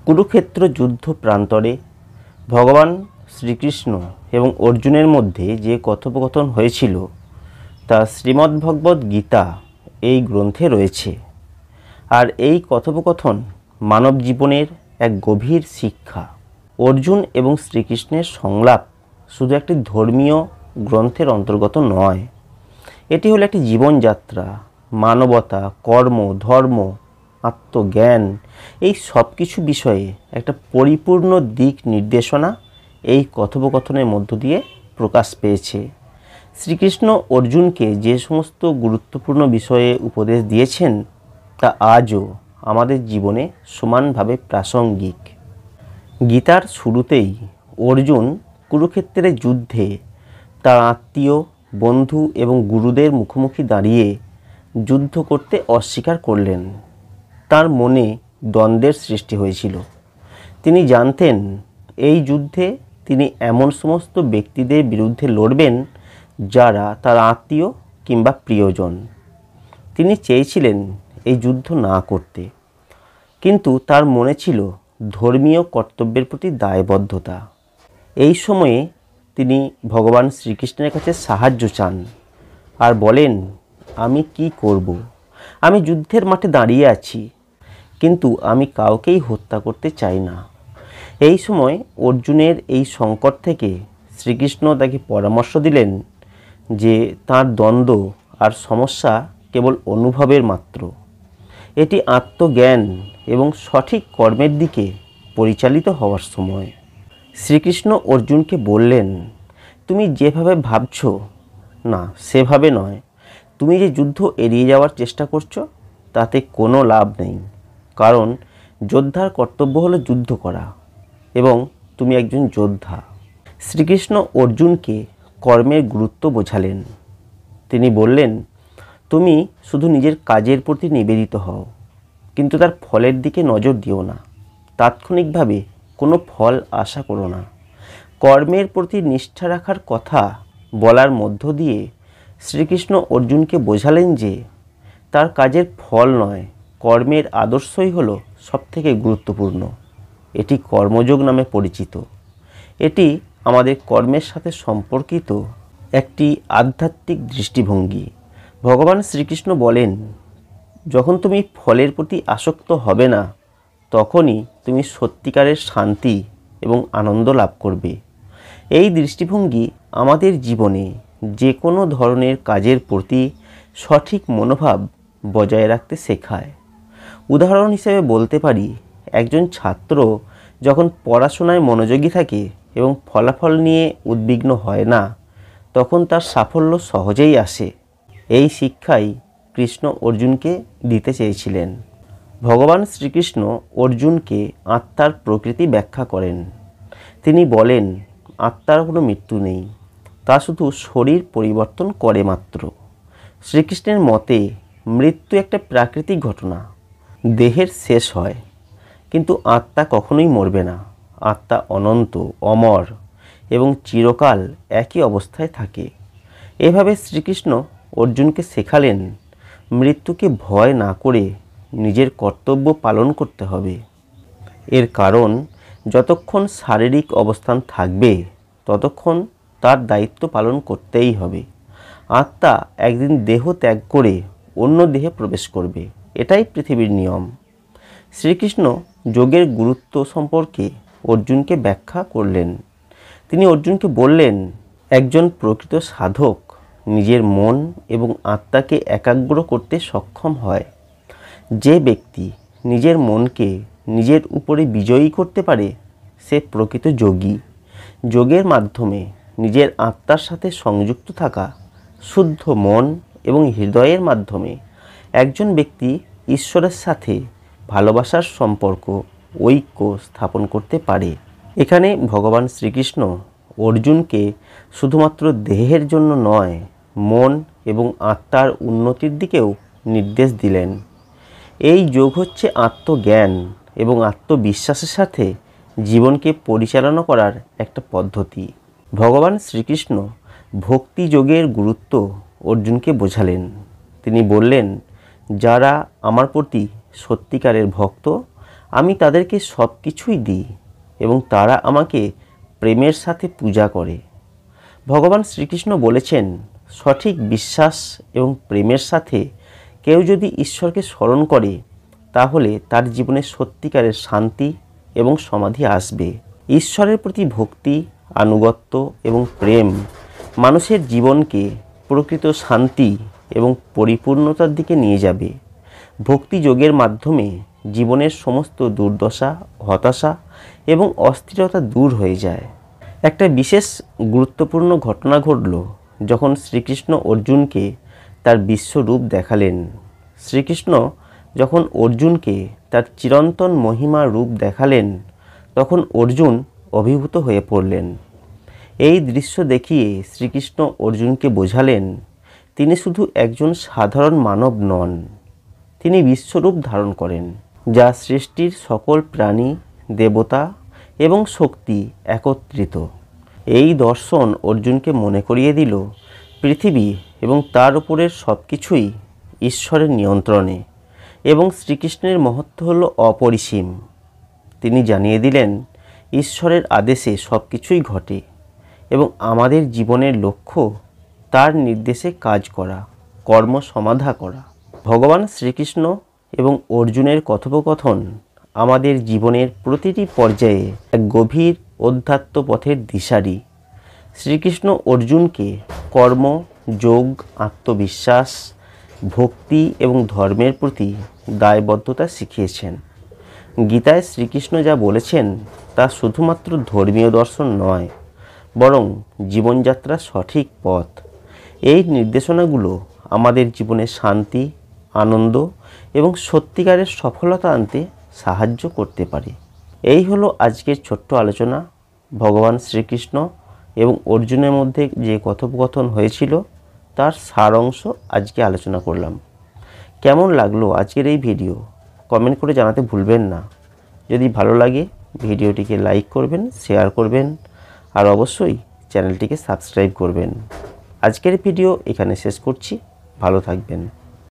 কুরুক্ষেত্র যুদ্ধ প্রান্তরে ভগবান শ্রীকৃষ্ণ এবং অর্জুনের মধ্যে যে কথোপকথন হয়েছিল তা শ্রীমদ্ভগবদ্ গীতা এই গ্রন্থে রয়েছে। আর এই কথোপকথন মানব জীবনের এক গভীর শিক্ষা। অর্জুন এবং শ্রীকৃষ্ণের সংলাপ শুধু একটি ধর্মীয় গ্রন্থের অন্তর্গত নয়, এটি হলো একটি জীবনযাত্রা, মানবতা, কর্ম, ধর্ম, আত্মজ্ঞান, এই সব কিছু বিষয়ে একটা পরিপূর্ণ দিক নির্দেশনা এই কথোপকথনের মধ্য দিয়ে প্রকাশ পেয়েছে। শ্রীকৃষ্ণ অর্জুনকে যে সমস্ত গুরুত্বপূর্ণ বিষয়ে উপদেশ দিয়েছেন তা আজও আমাদের জীবনে সমানভাবে প্রাসঙ্গিক। গীতার শুরুতেই অর্জুন কুরুক্ষেত্রের যুদ্ধে তার আত্মীয়, বন্ধু এবং গুরুদের মুখোমুখি দাঁড়িয়ে যুদ্ধ করতে অস্বীকার করলেন। তার মনে দ্বন্দ্বের সৃষ্টি হয়েছিল। তিনি জানতেন এই যুদ্ধে তিনি এমন সমস্ত ব্যক্তিদের বিরুদ্ধে লড়বেন যারা তার আত্মীয় কিংবা প্রিয়জন। তিনি চেয়েছিলেন এই যুদ্ধ না করতে, কিন্তু তার মনে ছিল ধর্মীয় কর্তব্যের প্রতি দায়বদ্ধতা। এই সময়ে তিনি ভগবান শ্রীকৃষ্ণের কাছে সাহায্য চান আর বলেন, আমি কি করব? আমি যুদ্ধের মাঠে দাঁড়িয়ে আছি, কিন্তু আমি কাউকেই হত্যা করতে চাই না। এই সময় অর্জুনের এই সংকট থেকে শ্রীকৃষ্ণ তাকে পরামর্শ দিলেন যে তার দ্বন্দ্ব আর সমস্যা কেবল অনুভবের মাত্র। এটি আত্মজ্ঞান এবং সঠিক কর্মের দিকে পরিচালিত হওয়ার সময়। শ্রীকৃষ্ণ অর্জুনকে বললেন, তুমি যেভাবে ভাবছ না সেভাবে নয়। তুমি যে যুদ্ধ এড়িয়ে যাওয়ার চেষ্টা করছো তাতে কোনো লাভ নেই, কারণ যোদ্ধার কর্তব্য হলো যুদ্ধ করা এবং তুমি একজন যোদ্ধা। শ্রীকৃষ্ণ অর্জুনকে কর্মের গুরুত্ব বোঝালেন। তিনি বললেন, তুমি শুধু নিজের কাজের প্রতি নিবেদিত হও, কিন্তু তার ফলের দিকে নজর দিও না। তাৎক্ষণিকভাবে কোনো ফল আশা করো না। কর্মের প্রতি নিষ্ঠা রাখার কথা বলার মধ্য দিয়ে শ্রীকৃষ্ণ অর্জুনকে বোঝালেন যে তার কাজের ফল নয়, কর্মের আদর্শই হলো সবথেকে গুরুত্বপূর্ণ। এটি কর্মযোগ নামে পরিচিত। এটি আমাদের কর্মের সাথে সম্পর্কিত একটি আধ্যাত্মিক দৃষ্টিভঙ্গি। ভগবান শ্রীকৃষ্ণ বলেন, যখন তুমি ফলের প্রতি আসক্ত হবে না, তখনই তুমি সত্যিকারের শান্তি এবং আনন্দ লাভ করবে। এই দৃষ্টিভঙ্গি আমাদের জীবনে যে কোনো ধরনের কাজের প্রতি সঠিক মনোভাব বজায় রাখতে শেখায়। উদাহরণ হিসেবে বলতে পারি, একজন ছাত্র যখন পড়াশোনায় মনোযোগী থাকে এবং ফলাফল নিয়ে উদ্বিগ্ন হয় না, তখন তার সাফল্য সহজেই আসে। এই শিক্ষাই কৃষ্ণ অর্জুনকে দিতে চেয়েছিলেন। ভগবান শ্রীকৃষ্ণ অর্জুনকে আত্মার প্রকৃতি ব্যাখ্যা করেন। তিনি বলেন, আত্মার কোনো মৃত্যু নেই, তা শুধু শরীর পরিবর্তন করে মাত্র। শ্রীকৃষ্ণের মতে মৃত্যু একটা প্রাকৃতিক ঘটনা। দেহের শেষ হয়, কিন্তু আত্মা কখনোই মরবে না। আত্মা অনন্ত, অমর এবং চিরকাল একই অবস্থায় থাকে। এভাবে শ্রীকৃষ্ণ অর্জুনকে শেখালেন, মৃত্যুকে ভয় না করে নিজের কর্তব্য পালন করতে হবে। এর কারণ, যতক্ষণ শারীরিক অবস্থান থাকবে ততক্ষণ তার দায়িত্ব পালন করতেই হবে। আত্মা একদিন দেহ ত্যাগ করে অন্য দেহে প্রবেশ করবে, এটাই পৃথিবীর নিয়ম। শ্রীকৃষ্ণ যোগের গুরুত্ব সম্পর্কে অর্জুনকে ব্যাখ্যা করলেন। তিনি অর্জুনকে বললেন, একজন প্রকৃত সাধক নিজের মন এবং আত্মাকে একাগ্র করতে সক্ষম হয়। যে ব্যক্তি নিজের মনকে নিজের উপরে বিজয়ী করতে পারে সে প্রকৃত যোগী। যোগের মাধ্যমে নিজের আত্মার সাথে সংযুক্ত থাকা, শুদ্ধ মন এবং হৃদয়ের মাধ্যমে একজন ব্যক্তি ঈশ্বরের সাথে ভালোবাসার সম্পর্ক, ঐক্য স্থাপন করতে পারে। এখানে ভগবান শ্রীকৃষ্ণ অর্জুনকে শুধুমাত্র দেহের জন্য নয়, মন এবং আত্মার উন্নতির দিকেও নির্দেশ দিলেন। এই যোগ হচ্ছে আত্মজ্ঞান এবং আত্মবিশ্বাসের সাথে জীবনকে পরিচালনা করার একটা পদ্ধতি। ভগবান শ্রীকৃষ্ণ ভক্তি যোগের গুরুত্ব অর্জুনকে বোঝালেন। তিনি বললেন, যারা আমার প্রতি সত্যিকারের ভক্ত, আমি তাদেরকে সব কিছুই দিই এবং তারা আমাকে প্রেমের সাথে পূজা করে। ভগবান শ্রীকৃষ্ণ বলেছেন, সঠিক বিশ্বাস এবং প্রেমের সাথে কেউ যদি ঈশ্বরকে স্মরণ করে তাহলে তার জীবনে সত্যিকারের শান্তি এবং সমাধি আসবে। ঈশ্বরের প্রতি ভক্তি, আনুগত্য এবং প্রেম মানুষের জীবনকে প্রকৃত শান্তি এবং পরিপূর্ণতার দিকে নিয়ে যাবে। ভক্তি যোগের মাধ্যমে জীবনের সমস্ত দুর্দশা, হতাশা এবং অস্থিরতা দূর হয়ে যায়। একটা বিশেষ গুরুত্বপূর্ণ ঘটনা ঘটল যখন শ্রীকৃষ্ণ অর্জুনকে তার বিশ্বরূপ দেখালেন। শ্রীকৃষ্ণ যখন অর্জুনকে তার চিরন্তন মহিমা রূপ দেখালেন তখন অর্জুন অভিভূত হয়ে পড়লেন। এই দৃশ্য দেখিয়ে শ্রীকৃষ্ণ অর্জুনকে বোঝালেন তিনি শুধু একজন সাধারণ মানব নন, তিনি বিশ্বরূপ ধারণ করেন, যা সৃষ্টির সকল প্রাণী, দেবতা এবং শক্তি একত্রিত। এই দর্শন অর্জুনকে মনে করিয়ে দিল পৃথিবী এবং তার উপরের সব কিছুই ঈশ্বরের নিয়ন্ত্রণে এবং শ্রীকৃষ্ণের মহত্ব হল অপরিসীম। তিনি জানিয়ে দিলেন ঈশ্বরের আদেশে সব কিছুই ঘটে এবং আমাদের জীবনের লক্ষ্য তার নির্দেশে কাজ করা, কর্ম সমাধা করা। ভগবান শ্রীকৃষ্ণ এবং অর্জুনের কথোপকথন আমাদের জীবনের প্রতিটি পর্যায়ে এক গভীর অধ্যাত্ম পথের দিশারি। শ্রীকৃষ্ণ অর্জুনকে কর্ম, যোগ, আত্মবিশ্বাস, ভক্তি এবং ধর্মের প্রতি দায়বদ্ধতা শিখিয়েছেন। গীতায় শ্রীকৃষ্ণ যা বলেছেন তা শুধুমাত্র ধর্মীয় দর্শন নয়, বরং জীবনযাত্রার সঠিক পথ। এই নির্দেশনাগুলো আমাদের জীবনে শান্তি, আনন্দ এবং সত্যিকারের সফলতা আনতে সাহায্য করতে পারে। এই হলো আজকের ছোট্ট আলোচনা। ভগবান শ্রীকৃষ্ণ এবং অর্জুনের মধ্যে যে কথোপকথন হয়েছিল তার সার অংশ আজকে আলোচনা করলাম। কেমন লাগলো আজকের এই ভিডিও কমেন্ট করে জানাতে ভুলবেন না। যদি ভালো লাগে ভিডিওটিকে লাইক করবেন, শেয়ার করবেন আর অবশ্যই চ্যানেলটিকে সাবস্ক্রাইব করবেন। আজকের ভিডিও এখানে শেষ করছি। ভালো থাকবেন।